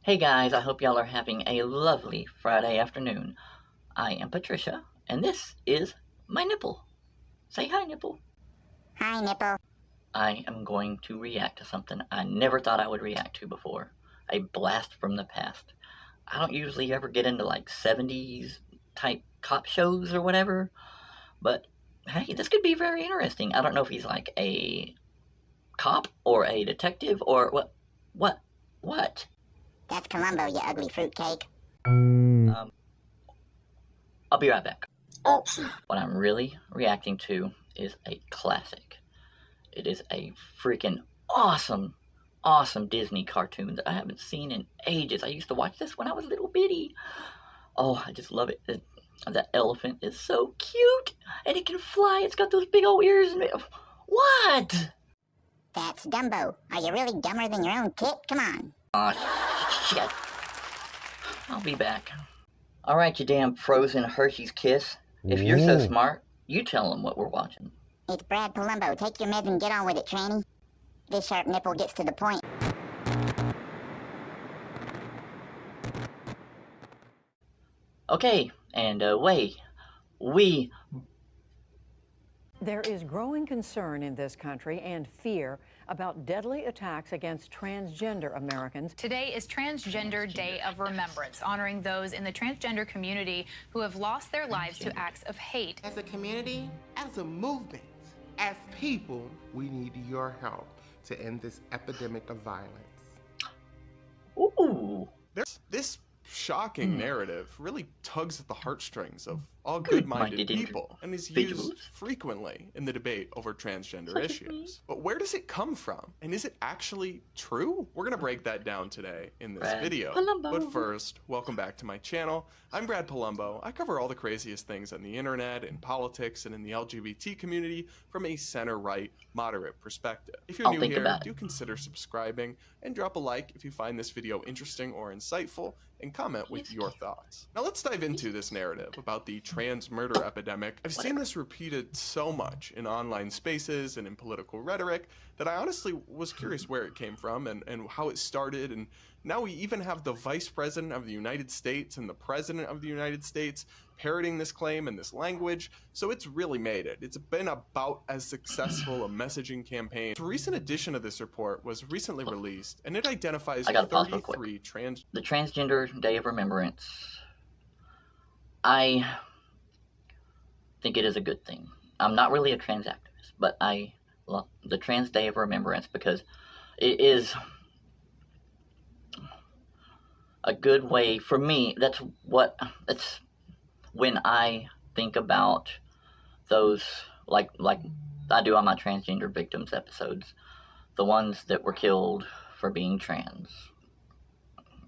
Hey guys, I hope y'all are having a lovely Friday afternoon. I am Patricia, and this is my nipple. Say hi, nipple. Hi, nipple. I am going to react to something I never thought I would react to before. A blast from the past. I don't usually ever get into like 70s type cop shows or whatever, but hey, this could be very interesting. I don't know if he's like a cop or a detective or what? That's Polumbo, you ugly fruitcake. I'll be right back. Oops. What I'm really reacting to is a classic. It is a freaking awesome Disney cartoon that I haven't seen in ages. I used to watch this when I was little bitty. Oh, I just love it. That elephant is so cute, and it can fly. It's got those big old ears. And what? That's Dumbo. Are you really dumber than your own tit? Come on. Aw, shit. I'll be back. All right, you damn frozen Hershey's Kiss. If you're so smart, you tell them what we're watching. It's Brad Polumbo. Take your meds and get on with it, tranny. This sharp nipple gets to the point. Okay, and There is growing concern in this country and fear about deadly attacks against transgender Americans. Today is Transgender Day of Remembrance, honoring those in the transgender community who have lost their lives to acts of hate. As a community, as a movement, as people, we need your help to end this epidemic of violence. Ooh. This shocking narrative really tugs at the heartstrings of all good-minded people and is used frequently in the debate over transgender issues. But where does it come from? And is it actually true? We're gonna break that down today in this video. But first, welcome back to my channel. I'm Brad Polumbo. I cover all the craziest things on the internet, in politics, and in the LGBT community from a center-right, moderate perspective. If you're new here, do consider subscribing and drop a like if you find this video interesting or insightful, and comment with your thoughts. Now let's dive into this narrative about the trans murder epidemic. I've seen this repeated so much in online spaces and in political rhetoric that I honestly was curious where it came from and how it started, and now we even have the Vice President of the United States and the President of the United States parroting this claim and this language, so it's really made it. It's been about as successful a messaging campaign. A recent edition of this report was recently released, and it identifies 33 The Transgender Day of Remembrance. I think it is a good thing. I'm not really a trans activist, but I love the Trans Day of Remembrance because it is a good way for me. That's when I think about those, like I do on my transgender victims episodes, the ones that were killed for being trans,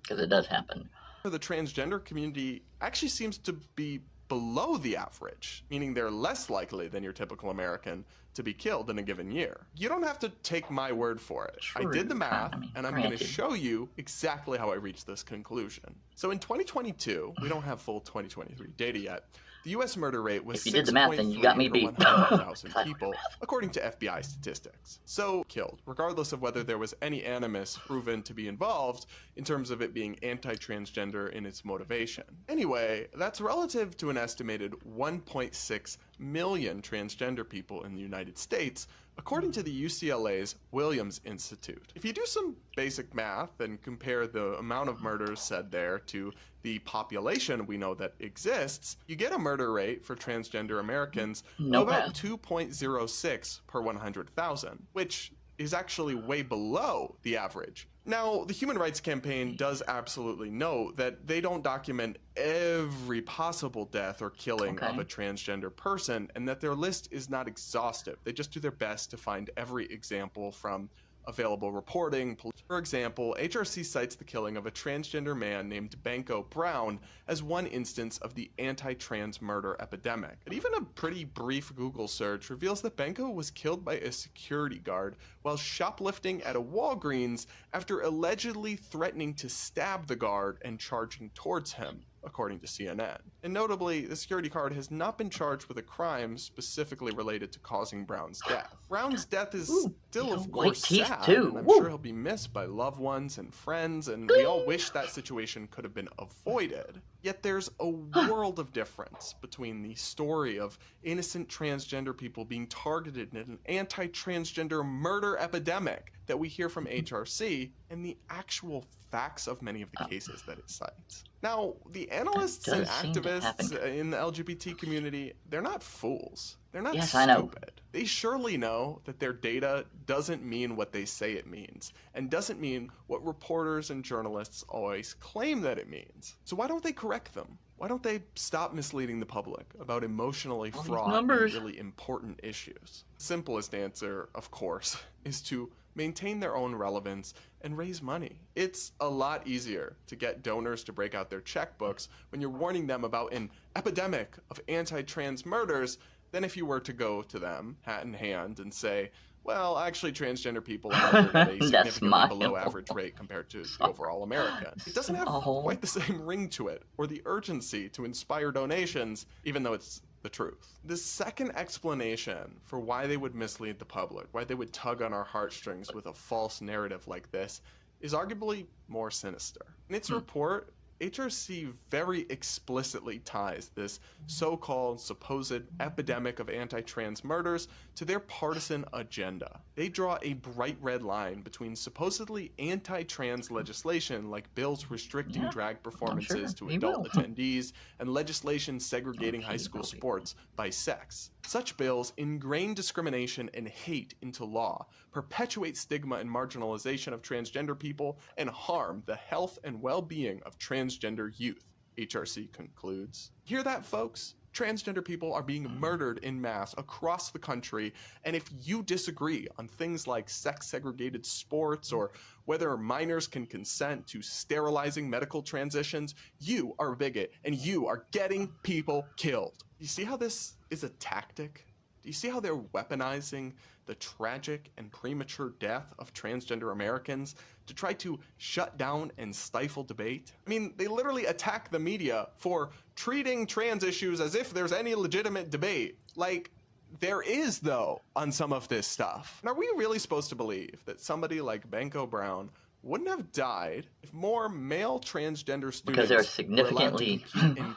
because it does happen. The transgender community actually seems to be below the average, meaning they're less likely than your typical American to be killed in a given year. You don't have to take my word for it. I did the math, and I'm going to show you exactly how I reached this conclusion. So in 2022, we don't have full 2023 data yet, the U.S. murder rate was 6.3 per 100,000 people, according to FBI statistics. So, killed, regardless of whether there was any animus proven to be involved in terms of it being anti-transgender in its motivation. Anyway, that's relative to an estimated 1.6 million transgender people in the United States, according to the UCLA's Williams Institute. If you do some basic math and compare the amount of murders said there to the population we know that exists, you get a murder rate for transgender Americans of about 2.06 per 100,000, which is actually way below the average. Now, the Human Rights Campaign does absolutely know that they don't document every possible death or killing of a transgender person, and that their list is not exhaustive. They just do their best to find every example from available reporting. For example, HRC cites the killing of a transgender man named Banko Brown as one instance of the anti-trans murder epidemic. But even a pretty brief Google search reveals that Banko was killed by a security guard while shoplifting at a Walgreens after allegedly threatening to stab the guard and charging towards him. according to CNN. And notably, the security guard has not been charged with a crime specifically related to causing Brown's death. Brown's death is still, of course, sad, and I'm sure he'll be missed by loved ones and friends, and we all wish that situation could have been avoided. Yet there's a world of difference between the story of innocent transgender people being targeted in an anti-transgender murder epidemic that we hear from HRC and the actual facts of many of the cases that it cites. Now, the analysts and activists in the LGBT community, they're not fools. They're not stupid. They surely know that their data doesn't mean what they say it means, and doesn't mean what reporters and journalists always claim that it means. So why don't they correct them? Why don't they stop misleading the public about emotionally fraught and really important issues? The simplest answer, of course, is to maintain their own relevance and raise money. It's a lot easier to get donors to break out their checkbooks when you're warning them about an epidemic of anti-trans murders than if you were to go to them, hat in hand, and say, well, actually, transgender people are murdered at a significantly below average rate compared to the overall American. It doesn't have quite the same ring to it, or the urgency to inspire donations, even though it's the truth. The second explanation for why they would mislead the public, why they would tug on our heartstrings with a false narrative like this, is arguably more sinister. In its report, HRC very explicitly ties this so-called supposed epidemic of anti-trans murders to their partisan agenda. They draw a bright red line between supposedly anti-trans legislation like bills restricting drag performances to adult attendees and legislation segregating high school sports by sex. Such bills ingrain discrimination and hate into law, perpetuate stigma and marginalization of transgender people, and harm the health and well-being of transgender youth, HRC concludes. Hear that, folks? Transgender people are being murdered in mass across the country, and if you disagree on things like sex-segregated sports or whether minors can consent to sterilizing medical transitions, you are a bigot, and you are getting people killed. You see how this is a tactic? Do you see how they're weaponizing the tragic and premature death of transgender Americans to try to shut down and stifle debate? I mean, they literally attack the media for treating trans issues as if there's any legitimate debate. Like, there is, though, on some of this stuff. And are we really supposed to believe that somebody like Benko Brown wouldn't have died if more male transgender students because there are significantly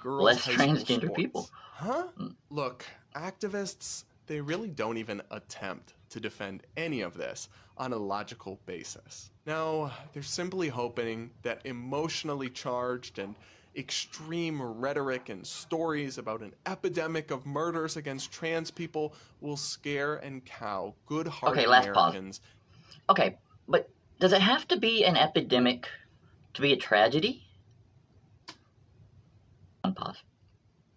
less transgender people? Huh? Look, activists, they really don't even attempt to defend any of this on a logical basis. No, they're simply hoping that emotionally charged and extreme rhetoric and stories about an epidemic of murders against trans people will scare and cow good-hearted Americans. Okay, but does it have to be an epidemic to be a tragedy? Pause.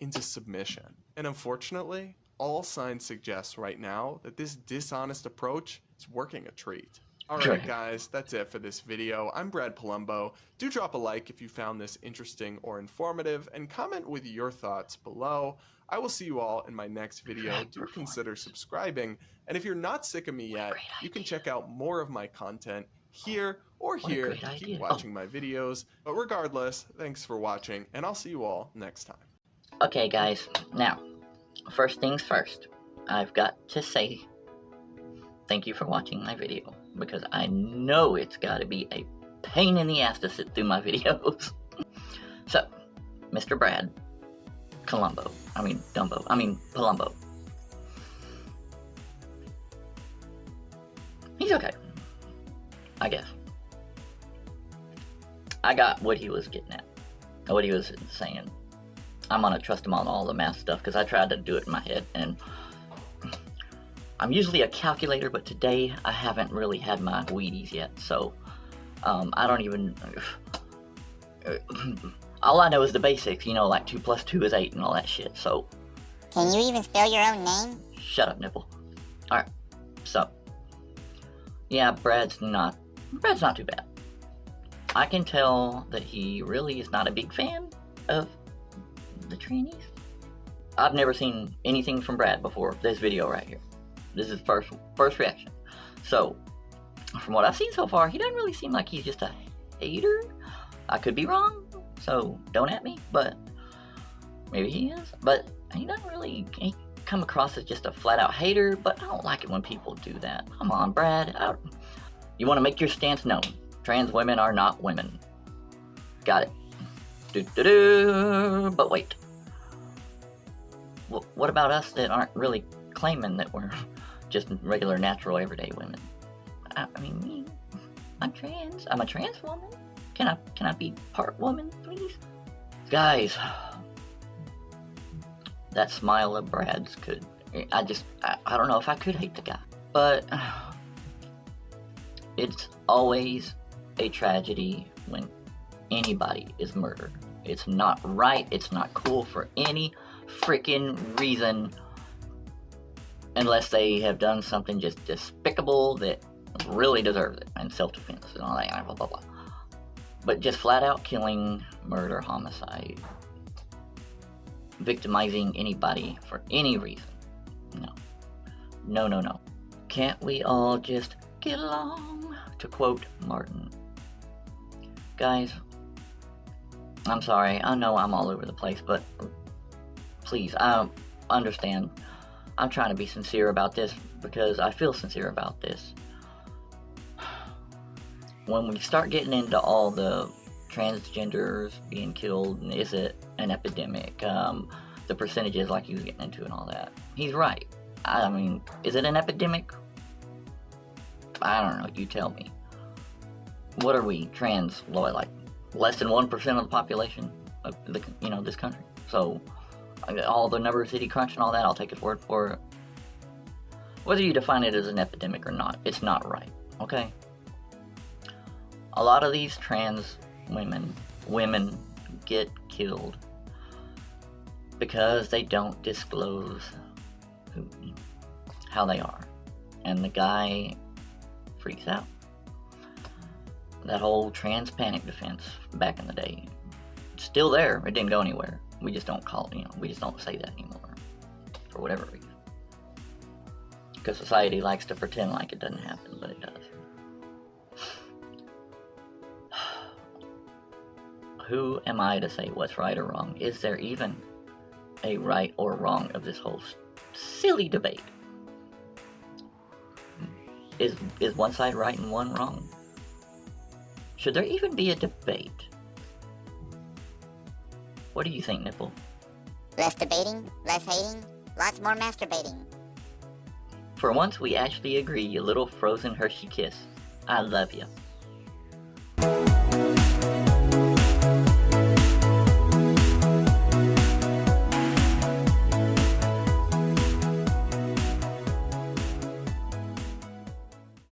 Into submission. And unfortunately, all signs suggest right now that this dishonest approach is working a treat. Alright guys, that's it for this video. I'm Brad Polumbo. Do drop a like if you found this interesting or informative, and comment with your thoughts below. I will see you all in my next video. Do consider subscribing, and if you're not sick of me yet, you can check out more of my content here or here to keep watching my videos. But regardless, thanks for watching, and I'll see you all next time. Okay guys, now, first things first, I've got to say thank you for watching my video, because I know it's got to be a pain in the ass to sit through my videos. So, Mr. Brad Polumbo, he's okay, I guess. I got what he was getting at, what he was saying. I'm gonna trust him on all the math stuff, because I tried to do it in my head, and I'm usually a calculator, but today I haven't really had my Wheaties yet, so I don't even, all I know is the basics, you know, like 2 + 2 is 8 and all that shit, so. Can you even spell your own name? Shut up, nipple. Alright, so, yeah, Brad's not too bad. I can tell that he really is not a big fan of the trannies. I've never seen anything from Brad before this video right here. This is first reaction. So, from what I've seen so far, he doesn't really seem like he's just a hater. I could be wrong, so don't at me, but Maybe he is, but he doesn't really come across as just a flat-out hater, but I don't like it when people do that. Come on, Brad. You want to make your stance known. Trans women are not women. Got it. But wait. What about us that aren't really claiming that we're just regular, natural, everyday women? I mean, me. I'm trans. I'm a trans woman. Can I be part woman, please? Guys, that smile of Brad's could... I don't know if I could hate the guy. But it's always a tragedy when anybody is murdered. It's not right. It's not cool for any freaking reason unless they have done something just despicable that really deserves it, and self-defense and all that, blah, blah, blah. But just flat-out killing, murder, homicide, victimizing anybody for any reason. No. Can't we all just get along? To quote Martin. Guys, I'm sorry. I know I'm all over the place, but please, I understand. I'm trying to be sincere about this because I feel sincere about this. When we start getting into all the transgenders being killed, and is it an epidemic? The percentages like he was getting into and all that. He's right. I mean, is it an epidemic? I don't know. You tell me. What are we, trans, like less than 1% of the population of this country? So, all the numbers that he crunched and all that, I'll take his word for it. Whether you define it as an epidemic or not, it's not right, okay? A lot of these trans women get killed because they don't disclose how they are. And the guy freaks out. That whole trans panic defense back in the day, it's still there. It didn't go anywhere. We just don't call it, we just don't say that anymore. For whatever reason. Because society likes to pretend like it doesn't happen, but it does. Who am I to say what's right or wrong? Is there even a right or wrong of this whole silly debate? Is one side right and one wrong? Should there even be a debate? What do you think, Nipple? Less debating, less hating, lots more masturbating. For once we actually agree, you little frozen Hershey kiss. I love you.